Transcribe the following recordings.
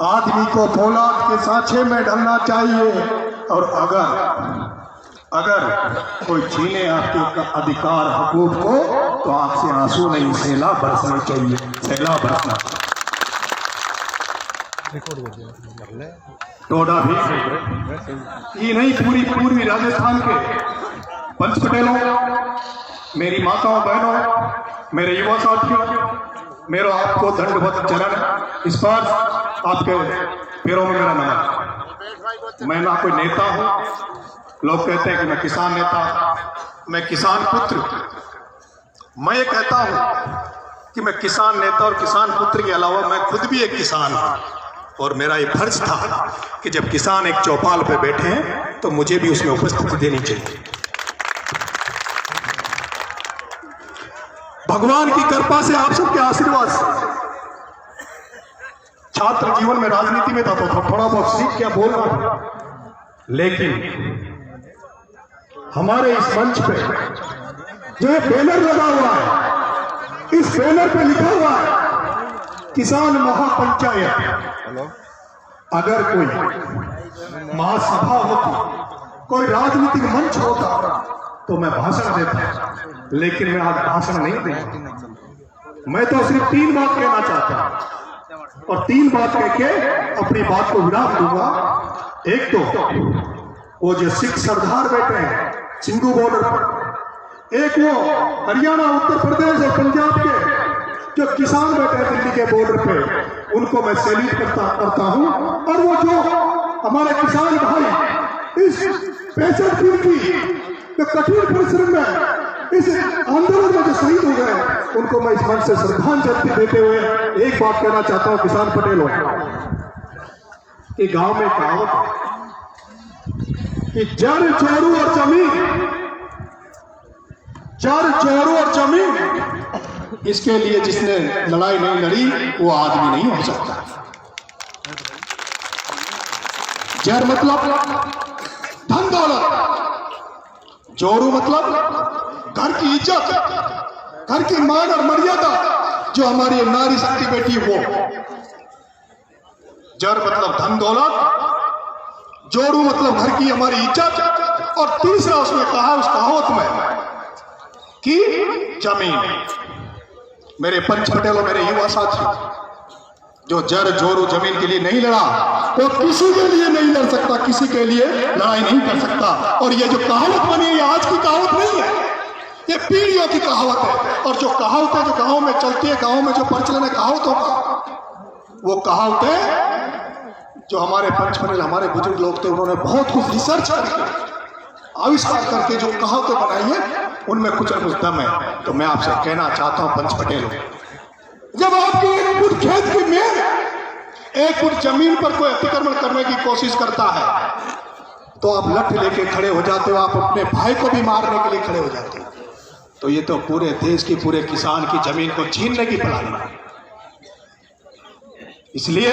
आदमी को फौलाद के सांचे में ढलना चाहिए। और अगर कोई छीने आपके अधिकार हकूक को तो आपसे आंसू नहीं सैलाब बरसने चाहिए, सैलाब बरसना। टोडा भी ये नहीं, पूर्वी राजस्थान के पंच पटेलों, मेरी माताओं बहनों, मेरे युवा साथियों, मेरा आपको दंडवत चरण स्पर्श, आपके पैरों में मेरा नमन। मैं ना कोई नेता हूं। लोग कहते हैं कि मैं किसान नेता, मैं किसान पुत्र। मैं ये कहता हूं कि मैं किसान नेता और किसान पुत्र के अलावा मैं खुद भी एक किसान हूं। और मेरा ये फर्ज था कि जब किसान एक चौपाल पे बैठे हैं तो मुझे भी उसमें उपस्थिति देनी चाहिए। भगवान की कृपा से, आप सबके आशीर्वाद से, छात्र जीवन में राजनीति में था तो थोड़ा बहुत सीख क्या बोल रहा था, लेकिन हमारे इस मंच पे जो एक बैनर लगा हुआ है, इस बैनर पे लिखा हुआ है किसान महापंचायत। अगर कोई महासभा होती, कोई राजनीतिक मंच होता तो मैं भाषण देता, लेकिन मैं आज भाषण नहीं देता। मैं तो सिर्फ 3 बात कहना चाहता हूं और 3 बात कह के अपनी बात को विराम दूंगा। एक तो वो जो सिख सरदार बैठे हैं सिंधु बॉर्डर पर, एक वो हरियाणा, उत्तर प्रदेश और पंजाब के जो किसान बैठे हैं दिल्ली के बॉर्डर पे, उनको मैं सैल्यूट करता हूं। और वो जो हमारे किसान भाई इस 65 दिन की जो कठिन परिश्रम में, इस आंदोलन में जो शहीद हो गए, उनको मैं इस मंच से श्रद्धांजलि देते हुए एक बात कहना चाहता हूं किसान पटेलों कि गांव में कहावत है कि जड़ जोरू और जमीन, जड़ जोरू और जमीन, इसके लिए जिसने लड़ाई नहीं लड़ी वो आदमी नहीं हो सकता। जड़ मतलब धन दौलत, जोरू मतलब घर की इज्जत, घर की मान और मर्यादा, जो हमारी नारी शक्ति बेटी वो। जड़ मतलब धन दौलत, जोरू मतलब घर की हमारी इज्जत, और तीसरा उसमें कहा उस कहावत में कि जमीन। मेरे पंच पटेलों, मेरे युवा साथी, जो जड़ जोरू जमीन के लिए नहीं लड़ा वो किसी के लिए नहीं लड़ सकता, किसी के लिए लड़ाई नहीं कर सकता। और ये जो कहावत बनी है, ये आज की कहावत नहीं है, ये पीढ़ियों की कहावत है। और जो कहावतें जो गांव में चलती है, गांव में जो प्रचलन है कहावतों का, वो कहावतें जो हमारे पंच पटेल, हमारे बुजुर्ग लोग थे, उन्होंने बहुत कुछ रिसर्च करके, आविष्कार करके जो कहावतें बनाई है, उनमें कुछ न कुछ दम है। तो मैं आपसे कहना चाहता हूं पंच पटेल, जब आपकी 1 फुट खेत की मेड़ 1 फुट जमीन पर कोई अतिक्रमण करने की कोशिश करता है तो आप लठ लेके खड़े हो जाते हो, आप अपने भाई को भी मारने के लिए खड़े हो जाते हो। तो ये तो पूरे देश की, पूरे किसान की जमीन को छीनने की प्लानिंग है। इसलिए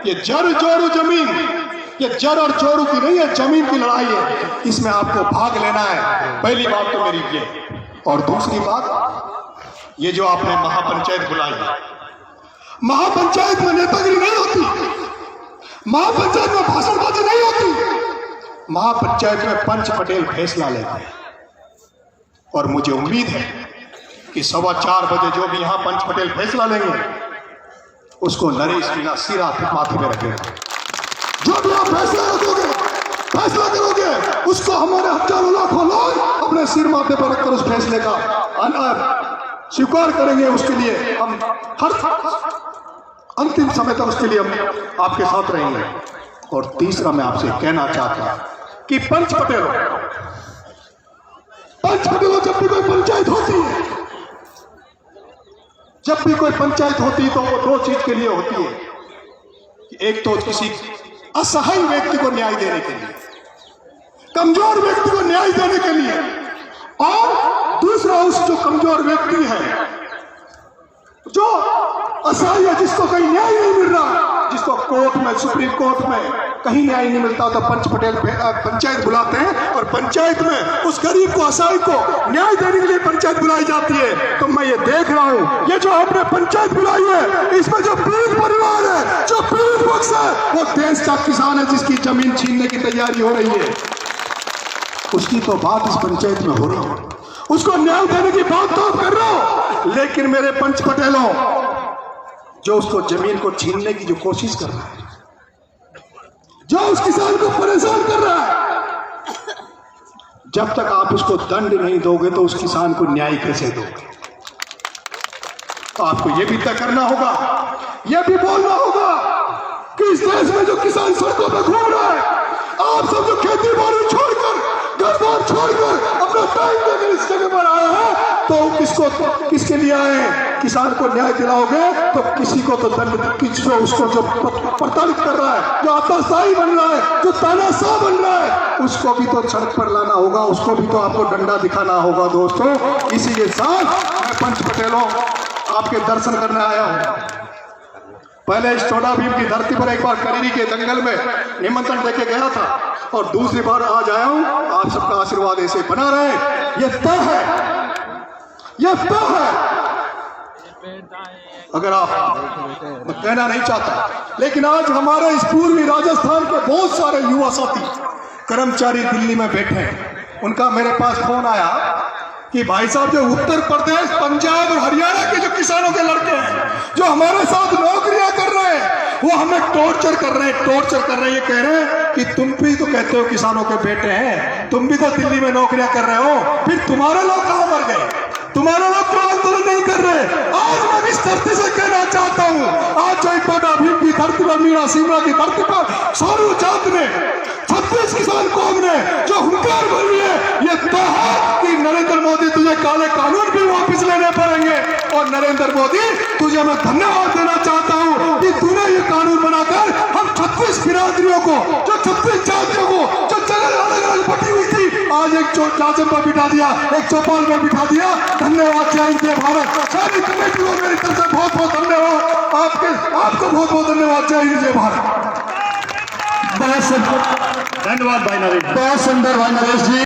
ये जड़ जोरू जमीन, ये जड़ और जोरू की नहीं है, जमीन की लड़ाई है। इसमें आपको भाग लेना है। पहली बात तो मेरी ये। और दूसरी बात, ये जो आपने महापंचायत बुलाई है, महापंचायत में नेतागिरी नहीं होती, महापंचायत में भाषणबाजी नहीं होती, महापंचायत में पंच पटेल फैसला लेते हैं। और मुझे उम्मीद है कि 4:15 बजे जो भी यहाँ पंच पटेल फैसला लेंगे, उसको नरेश मीणा सिरा माथे में रखेगा। जो भी आप फैसला करोगे, उसको हमारे हजारों लाखों लोग अपने सिर माथे पर रखकर उस फैसले का स्वीकार करेंगे। उसके लिए हम हर अंतिम समय तक उसके लिए हम आपके साथ रहेंगे। और तीसरा मैं आपसे कहना चाहता हूं कि पंच पटेलों, जब भी कोई पंचायत होती है, जब भी कोई पंचायत होती है तो वो 2 चीज के लिए होती है कि एक तो किसी असहाय व्यक्ति को न्याय देने के लिए, कमजोर व्यक्ति को न्याय देने के लिए, और दूसरा उस जो कमजोर व्यक्ति है, जो असहाय है, जिसको कहीं न्याय नहीं मिल रहा, जिसको कोर्ट में, सुप्रीम कोर्ट में कहीं न्याय नहीं मिलता, तो पंच पटेल पंचायत बुलाते हैं। और पंचायत में उस गरीब को, असहाय को न्याय देने के लिए पंचायत बुलाई जाती है। तो मैं ये देख रहा हूं, ये जो आपने पंचायत बुलाई है, इसमें जो पीड़ित परिवार है, वो देश का किसान है जिसकी जमीन छीनने की तैयारी हो रही है, उसकी तो बात इस पंचायत में हो रही है, उसको न्याय देने की बात तो आप कर रहे हो। लेकिन मेरे पंच पटेलों, जो उसको जमीन को छीनने की जो कोशिश कर रहा है, जो उस किसान को परेशान कर रहा है, जब तक आप उसको दंड नहीं दोगे तो उस किसान को न्याय कैसे दोगे? तो आपको यह भी तय करना होगा, यह भी बोलना होगा कि इस देश में जो किसान सड़कों पर घूम रहा है, आप सब जो खेती बाड़ी छोड़कर, घर बार छोड़कर अपना टाइम देकर इस जगह पर आया है, तो किसके लिए आए? किसान को न्याय दिलाओगे तो किसी को तो दंड, किसी उसको जो प्रताड़ित कर रहा है, जो आताशाही बन रहा है, जो तानाशाह बन रहा है, उसको भी तो सड़क पर लाना होगा, उसको भी तो आपको डंडा दिखाना होगा दोस्तों। इसी के साथ मैं पंच पटेलों आपके दर्शन करने आया हूं। पहले इस चौड़ा भीम की धरती पर एक बार करीरी के जंगल में निमंत्रण देके गया था, और दूसरी बार आज आया हूं। आप सबका आशीर्वाद ऐसे बना रहे, यह तय है, यह तय है। अगर आप, मैं कहना नहीं चाहता, लेकिन आज हमारे इस पूर्वी राजस्थान के बहुत सारे युवा साथी कर्मचारी दिल्ली में बैठे हैं। उनका मेरे पास फोन आया कि भाई साहब, जो उत्तर प्रदेश, पंजाब और हरियाणा के जो किसानों के लड़के हैं, जो हमारे साथ नौकरियां कर रहे हैं, वो हमें टॉर्चर कर रहे हैं, टॉर्चर कर रहे हैं। ये कह रहे हैं कि तुम भी तो कहते हो किसानों के बेटे हैं, तुम भी तो दिल्ली में नौकरियां कर रहे हो, फिर तुम्हारे लोग कहां मर गए? तुम्हारे लोग क्यों आंदोलन नहीं कर रहे? आज मैं इस धरती से कहना चाहता हूं, आज जो चौड़ा भीम की धरती पर, मीरा सिमरा की धरती पर सोनू जात ने, 36 किसान कौम ने जो हुंकार भरी है, ये तय है कि नरेंद्र मोदी तुझे काले कानून भी वापस लेने पड़ेंगे। और नरेंद्र मोदी, तुझे मैं धन्यवाद देना चाहता हूं कि तूने ये कानून बनाकर हम 36 बिरादरियों को, जो 36 जातियों को, जो जगह अलग अलग बटी हुई थी, आज एक चाचम पर बिठा दिया, एक चौपाल पर बिठा दिया। धन्यवाद, जय हिंद, जय भारत। सारी कमेटी को मेरी तरफ से बहुत बहुत धन्यवाद, आपको बहुत बहुत धन्यवाद। जय हिंद, जय भारत। धन्यवाद भाई नरेश, बहुत सुंदर भाई नरेश जी।